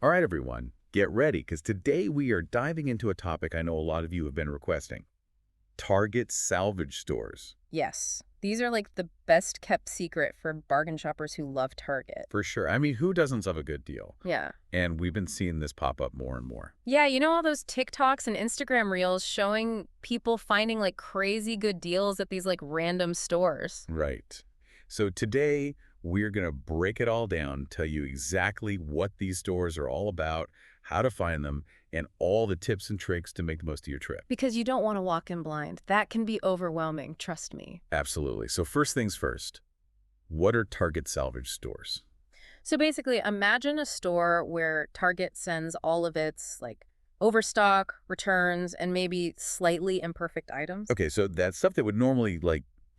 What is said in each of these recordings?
All right, everyone, get ready, because today we are diving into a topic I know a lot of you have been requesting. Target salvage stores. Yes. These are like the best kept secret for bargain shoppers who love Target. For sure. I mean, who doesn't love a good deal? Yeah. And we've been seeing this pop up more and more. Yeah, you know all those TikToks and Instagram reels showing people finding like crazy good deals at these like random stores. Right. So today we're going to break it all down, tell you exactly what these stores are all about, how to find them, and all the tips and tricks to make the most of your trip. Because you don't want to walk in blind. That can be overwhelming, trust me. Absolutely. So first things first, what are Target salvage stores? So basically, imagine a store where Target sends all of its like overstock, returns, and maybe slightly imperfect items. Okay, so that's stuff that would normally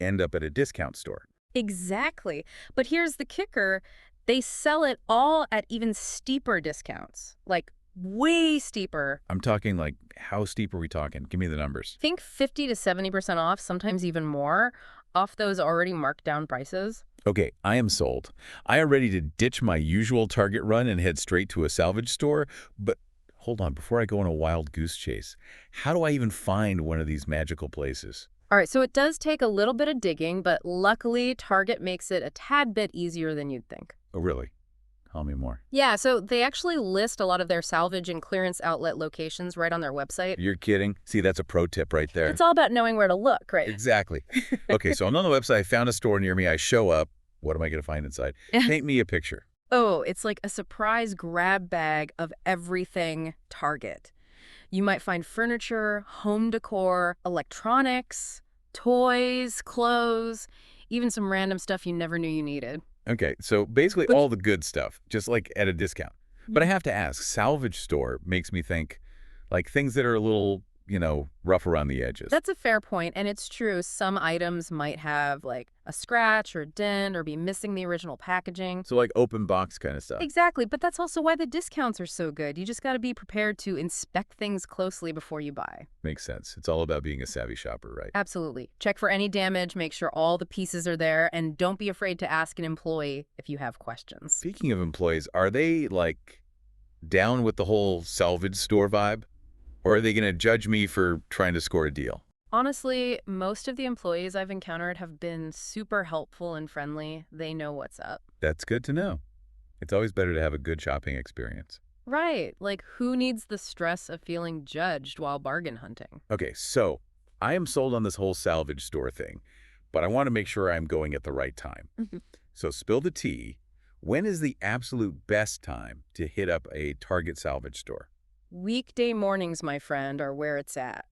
end up at a discount store. Exactly. But here's the kicker. They sell it all at even steeper discounts, like way steeper. I'm talking like, how steep are we talking? Give me the numbers. Think 50 to 70% off, sometimes even more, off those already marked down prices. Okay, I am sold. I am ready to ditch my usual Target run and head straight to a salvage store, but hold on, before I go on a wild goose chase, how do I even find one of these magical places? All right, so it does take a little bit of digging, but luckily Target makes it a tad bit easier than you'd think. Oh, really? Tell me more. Yeah, so they actually list a lot of their salvage and clearance outlet locations right on their website. You're kidding? See, that's a pro tip right there. It's all about knowing where to look, right? Exactly. Okay, so I'm on the website. I found a store near me. I show up. What am I going to find inside? Paint me a picture. Oh, it's like a surprise grab bag of everything Target. You might find furniture, home decor, electronics, toys, clothes, even some random stuff you never knew you needed. Okay, so basically But all the good stuff, just like at a discount. But I have to ask, salvage store makes me think like things that are a little, rough around the edges. that's a fair point, and it's true. Some items might have like a scratch or dent or be missing the original packaging. So like open box kind of stuff. Exactly, but that's also why the discounts are so good. You just got to be prepared to inspect things closely before you buy. Makes sense. It's all about being a savvy shopper, right? Absolutely. Check for any damage, make sure all the pieces are there, and don't be afraid to ask an employee if you have questions. Speaking of employees, are they down with the whole salvage store vibe? Or are they going to judge me for trying to score a deal? Honestly, most of the employees I've encountered have been super helpful and friendly. They know what's up. That's good to know. It's always better to have a good shopping experience. Right. Like, who needs the stress of feeling judged while bargain hunting? Okay, so I am sold on this whole salvage store thing, but I want to make sure I'm going at the right time. Mhm. So spill the tea. When is the absolute best time to hit up a Target salvage store? Weekday mornings, my friend, are where it's at,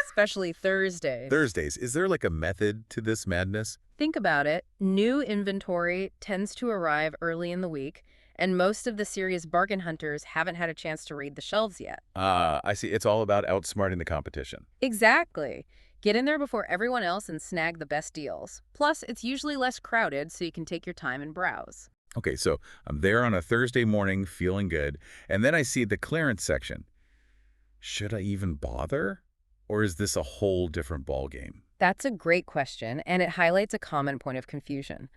especially Thursdays. Thursdays. Is there a method to this madness? Think about it. New inventory tends to arrive early in the week, and most of the serious bargain hunters haven't had a chance to read the shelves yet. I see. It's all about outsmarting the competition. Exactly. Get in there before everyone else and snag the best deals. Plus, it's usually less crowded, so you can take your time and browse. Okay, so I'm there on a Thursday morning feeling good, and then I see the clearance section. Should I even bother? Or is this a whole different ballgame? That's a great question, and it highlights a common point of confusion.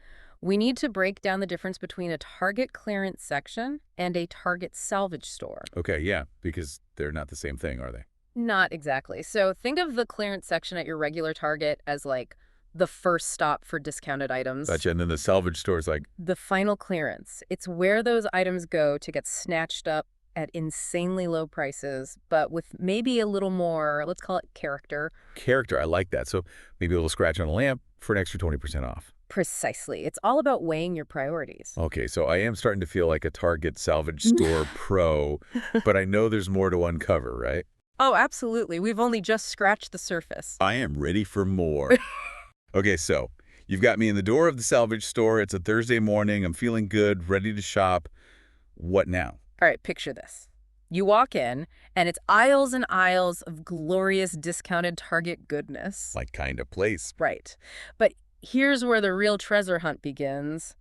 We need to break down the difference between a Target clearance section and a Target salvage store. Okay, yeah, because they're not the same thing, are they? Not exactly. So think of the clearance section at your regular Target as like the first stop for discounted items. Gotcha, and then the salvage store is The final clearance. It's where those items go to get snatched up at insanely low prices, but with maybe a little more, let's call it character. character. I like that. So maybe a little scratch on a lamp for an extra 20% off. Precisely. It's all about weighing your priorities. Okay, so I am starting to feel like a Target salvage store pro, but I know there's more to uncover, right? Oh, absolutely. We've only just scratched the surface. I am ready for more. Okay, so you've got me in the door of the salvage store. It's a Thursday morning. I'm feeling good, ready to shop. What now? All right, picture this. You walk in, and it's aisles and aisles of glorious discounted Target goodness. Like kind of place. Right. But here's where the real treasure hunt begins.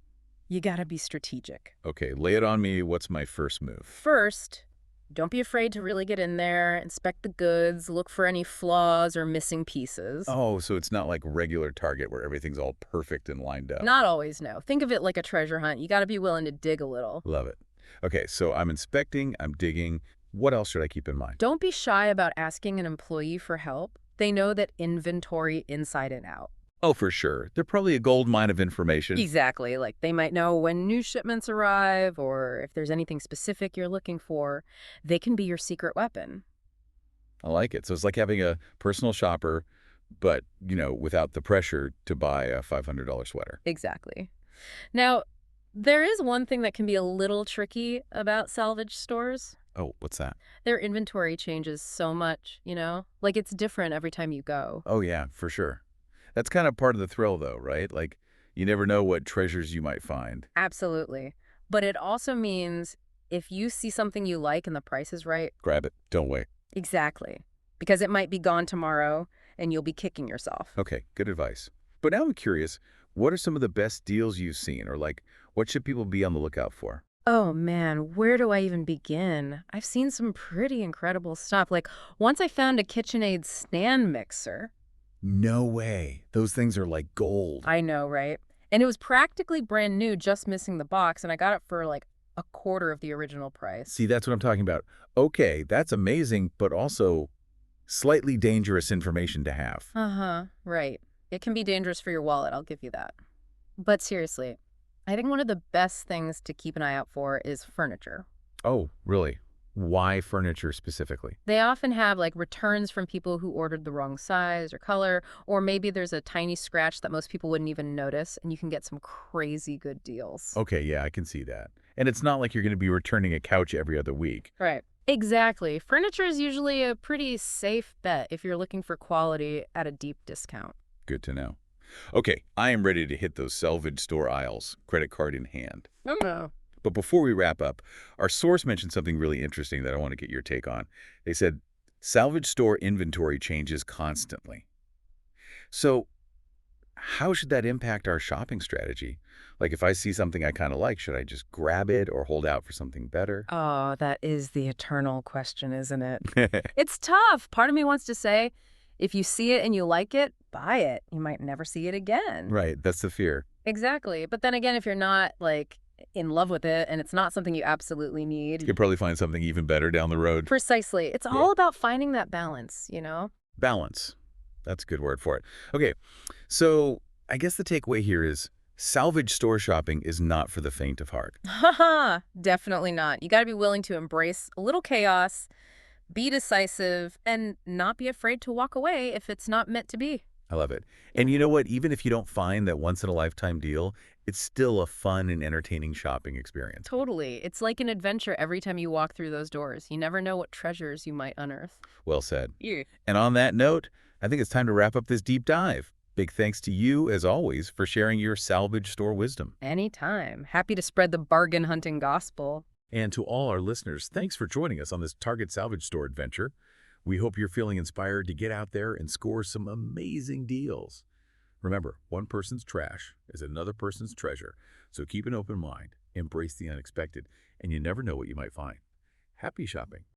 You gotta be strategic. Okay, lay it on me. What's my first move? First, don't be afraid to really get in there, inspect the goods, look for any flaws or missing pieces. Oh, so it's not like regular Target where everything's all perfect and lined up. Not always, no. Think of it like a treasure hunt. You gotta be willing to dig a little. Love it. Okay, so I'm inspecting, I'm digging. What else should I keep in mind? Don't be shy about asking an employee for help. They know that inventory inside and out. Oh, for sure. They're probably a gold mine of information. Exactly. Like they might know when new shipments arrive or if there's anything specific you're looking for. They can be your secret weapon. I like it. So it's like having a personal shopper, but, without the pressure to buy a $500 sweater. Exactly. Now, there is one thing that can be a little tricky about salvage stores. Oh, what's that? Their inventory changes so much, you know? Like it's different every time you go. Oh, yeah, for sure. That's kind of part of the thrill, though, right? Like, you never know what treasures you might find. Absolutely. But it also means if you see something you like and the price is right, Grab it. Don't wait. exactly. Because it might be gone tomorrow and you'll be kicking yourself. Okay, good advice. But now I'm curious, what are some of the best deals you've seen? Or, like, what should people be on the lookout for? Oh man, where do I even begin? I've seen some pretty incredible stuff. Like once I found a KitchenAid stand mixer. No way. Those things are like gold. I know, right? And it was practically brand new, just missing the box, and I got it for like a quarter of the original price. See, that's what I'm talking about. Okay, that's amazing, but also slightly dangerous information to have. Uh-huh, right. It can be dangerous for your wallet, I'll give you that. But seriously, I think one of the best things to keep an eye out for is furniture. Oh, really? Why furniture specifically? They often have like returns from people who ordered the wrong size or color, or maybe there's a tiny scratch that most people wouldn't even notice, and you can get some crazy good deals. Okay, yeah, I can see that. And it's not like you're going to be returning a couch every other week. Right. Exactly. Furniture is usually a pretty safe bet if you're looking for quality at a deep discount. Good to know. Okay, I am ready to hit those salvage store aisles, credit card in hand. Oh. But before we wrap up, our source mentioned something really interesting that I want to get your take on. They said, salvage store inventory changes constantly. So how should that impact our shopping strategy? Like if I see something I kind of like, should I just grab it or hold out for something better? Oh, that is the eternal question, isn't it? It's tough. Part of me wants to say, if you see it and you like it, buy it. You might never see it again. Right, that's the fear. Exactly. But then again, if you're not like in love with it and it's not something you absolutely You need, could probably find something even better down the road. precisely. It's Yeah. all about finding that balance, you know? Balance. That's a good word for it. Okay, so I guess the takeaway here is salvage store shopping is not for the faint of heart. Haha, definitely not. You got to be willing to embrace a little chaos, be decisive, and not be afraid to walk away if it's not meant to be. I love it. And you know what? Even if you don't find that once-in-a-lifetime deal, it's still a fun and entertaining shopping experience. Totally. It's like an adventure every time you walk through those doors. You never know what treasures you might unearth. Well said. Yeah. And on that note, I think it's time to wrap up this deep dive. Big thanks to you, as always, for sharing your salvage store wisdom. Anytime. Happy to spread the bargain hunting gospel. And to all our listeners, thanks for joining us on this Target Salvage Store adventure. We hope you're feeling inspired to get out there and score some amazing deals. Remember, one person's trash is another person's treasure, so keep an open mind, embrace the unexpected, and you never know what you might find. Happy shopping.